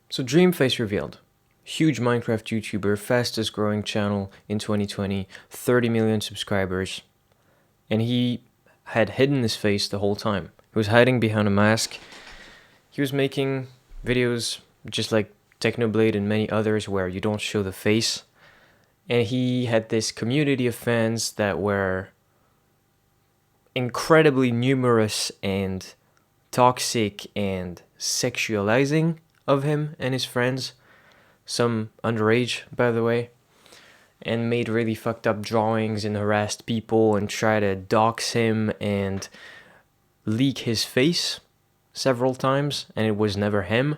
So Dreamface revealed. Huge Minecraft YouTuber, fastest growing channel in 2020, 30 million subscribers. And he had hidden his face the whole time. He was hiding behind a mask. He was making videos just like Technoblade and many others where you don't show the face. And he had this community of fans that were incredibly numerous and toxic and sexualizing of him and his friends. Some underage, by the way, and made really fucked up drawings and harassed people and tried to dox him and leak his face several times, and it was never him.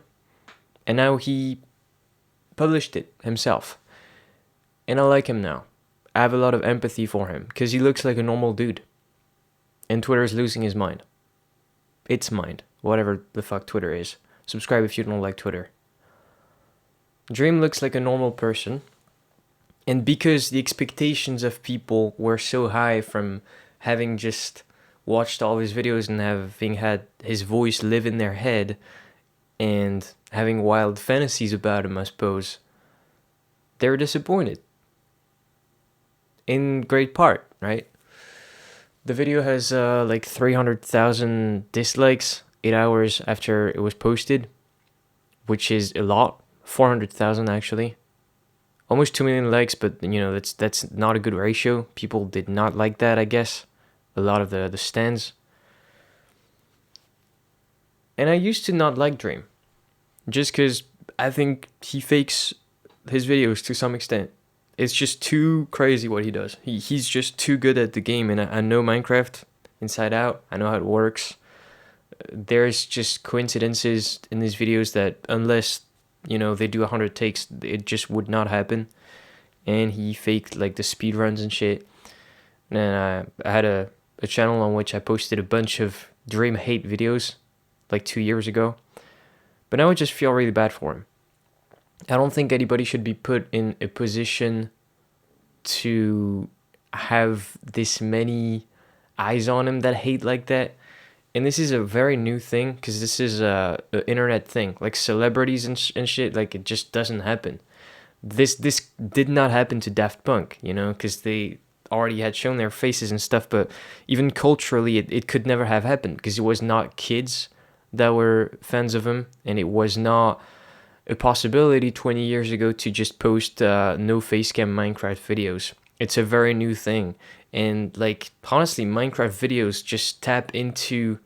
And now he published it himself. And I like him now. I have a lot of empathy for him because he looks like a normal dude. And Twitter is losing his mind. Its mind. Whatever the fuck Twitter is. Subscribe if you don't like Twitter. Dream looks like a normal person. And because the expectations of people were so high from having just watched all his videos and having had his voice live in their head and having wild fantasies about him, I suppose, they were disappointed. In great part, right? The video has like 300,000 dislikes 8 hours after it was posted, which is a lot. 400,000 actually. Almost 2 million likes, but you know, that's not a good ratio. People did not like that, I guess. A lot of the stands. And I used to not like Dream. Just because I think he fakes his videos to some extent. It's just too crazy what he does. He's just too good at the game, and I know Minecraft inside out. I know how it works. There's just coincidences in these videos that unless, you know, they do 100 takes, it just would not happen. And he faked like the speed runs and shit. And I had a channel on which I posted a bunch of Dream hate videos like 2 years ago. But now I just feel really bad for him. I don't think anybody should be put in a position to have this many eyes on him that hate like that. And this is a very new thing because this is a internet thing. Like celebrities and shit, like it just doesn't happen. This did not happen to Daft Punk, you know, because they already had shown their faces and stuff. But even culturally, it could never have happened because it was not kids that were fans of him, and it was not a possibility 20 years ago to just post no facecam Minecraft videos. It's a very new thing. And like honestly, Minecraft videos just tap into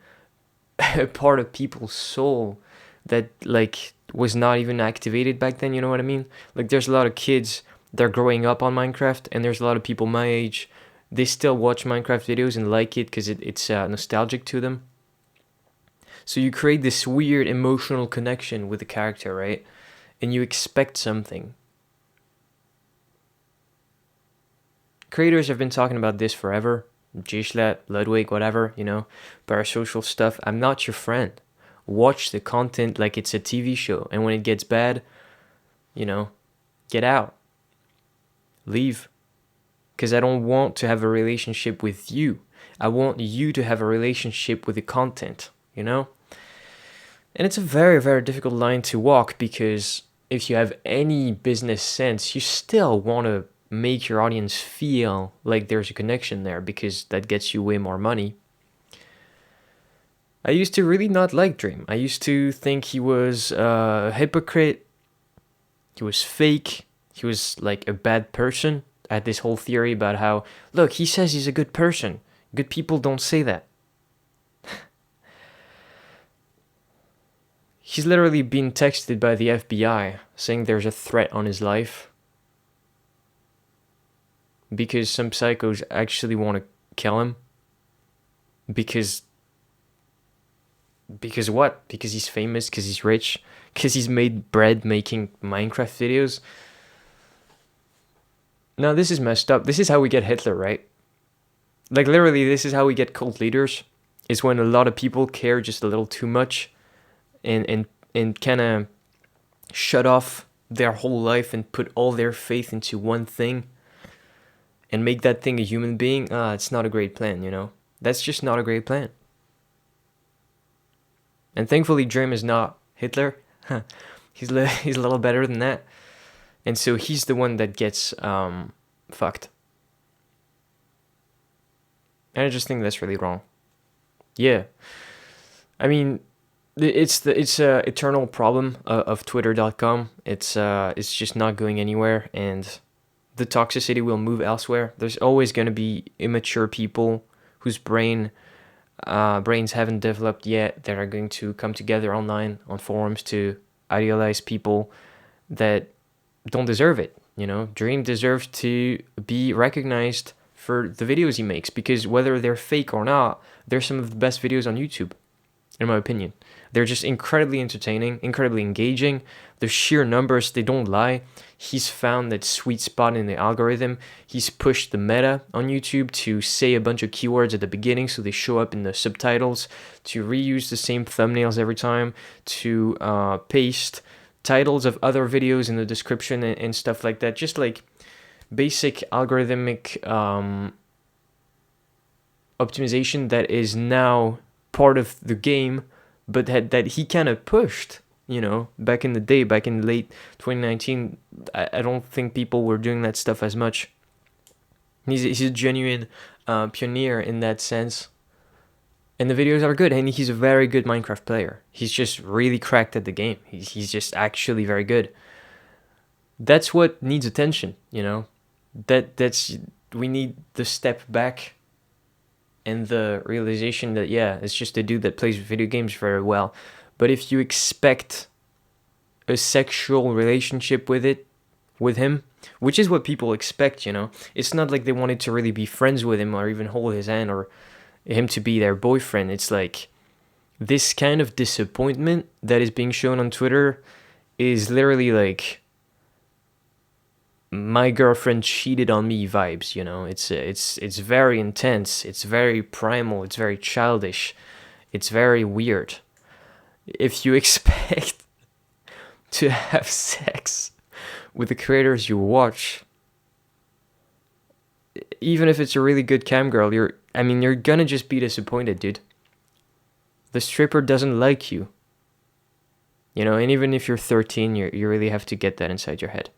a part of people's soul that like was not even activated back then, you know what I mean? Like there's a lot of kids that are growing up on Minecraft, and there's a lot of people my age, they still watch Minecraft videos and like it because it's nostalgic to them. So you create this weird emotional connection with the character, right? And you expect something. Creators have been talking about this forever. Gislet, Ludwig, whatever, you know, parasocial stuff. I'm not your friend. Watch the content like it's a TV show. And when it gets bad, you know, get out. Leave. Because I don't want to have a relationship with you. I want you to have a relationship with the content, you know? And it's a very, very difficult line to walk because if you have any business sense, you still want to make your audience feel like there's a connection there because that gets you way more money. I used to really not like Dream. I used to think he was a hypocrite. He was fake. He was like a bad person. I had this whole theory about how, look, he says he's a good person. Good people don't say that. He's literally been texted by the FBI saying there's a threat on his life because some psychos actually want to kill him. Because what? Because he's famous, because he's rich, because he's made bread making Minecraft videos. Now this is messed up. This is how we get Hitler, right? Like literally this is how we get cult leaders. Is when a lot of people care just a little too much and kind of shut off their whole life and put all their faith into one thing and make that thing a human being. It's not a great plan, you know? That's just not a great plan. And thankfully, Dream is not Hitler. He's a little better than that, and so he's the one that gets fucked. And I just think that's really wrong. Yeah, I mean, it's a eternal problem of Twitter.com. It's just not going anywhere, and the toxicity will move elsewhere. There's always going to be immature people whose brains haven't developed yet that are going to come together online on forums to idealize people that don't deserve it. You know, Dream deserves to be recognized for the videos he makes, because whether they're fake or not, they're some of the best videos on YouTube, in my opinion. They're just incredibly entertaining, incredibly engaging. The sheer numbers, they don't lie. He's found that sweet spot in the algorithm. He's pushed the meta on YouTube to say a bunch of keywords at the beginning so they show up in the subtitles, to reuse the same thumbnails every time, to paste titles of other videos in the description and stuff like that. Just like basic algorithmic optimization that is now part of the game, but that he kind of pushed, you know, back in the day, back in late 2019. I don't think people were doing that stuff as much. He's a genuine pioneer in that sense. And the videos are good, and he's a very good Minecraft player. He's just really cracked at the game. He's just actually very good. That's what needs attention, you know. We need the step back and the realization that, yeah, it's just a dude that plays video games very well. But if you expect a sexual relationship with him, which is what people expect, you know, it's not like they wanted to really be friends with him or even hold his hand or him to be their boyfriend. It's like this kind of disappointment that is being shown on Twitter is literally like my girlfriend cheated on me vibes, you know. It's very intense, it's very primal, it's very childish, it's very weird. If you expect to have sex with the creators you watch, even if it's a really good cam girl, you're gonna just be disappointed, dude. The stripper doesn't like you. You know, and even if you're 13, you really have to get that inside your head.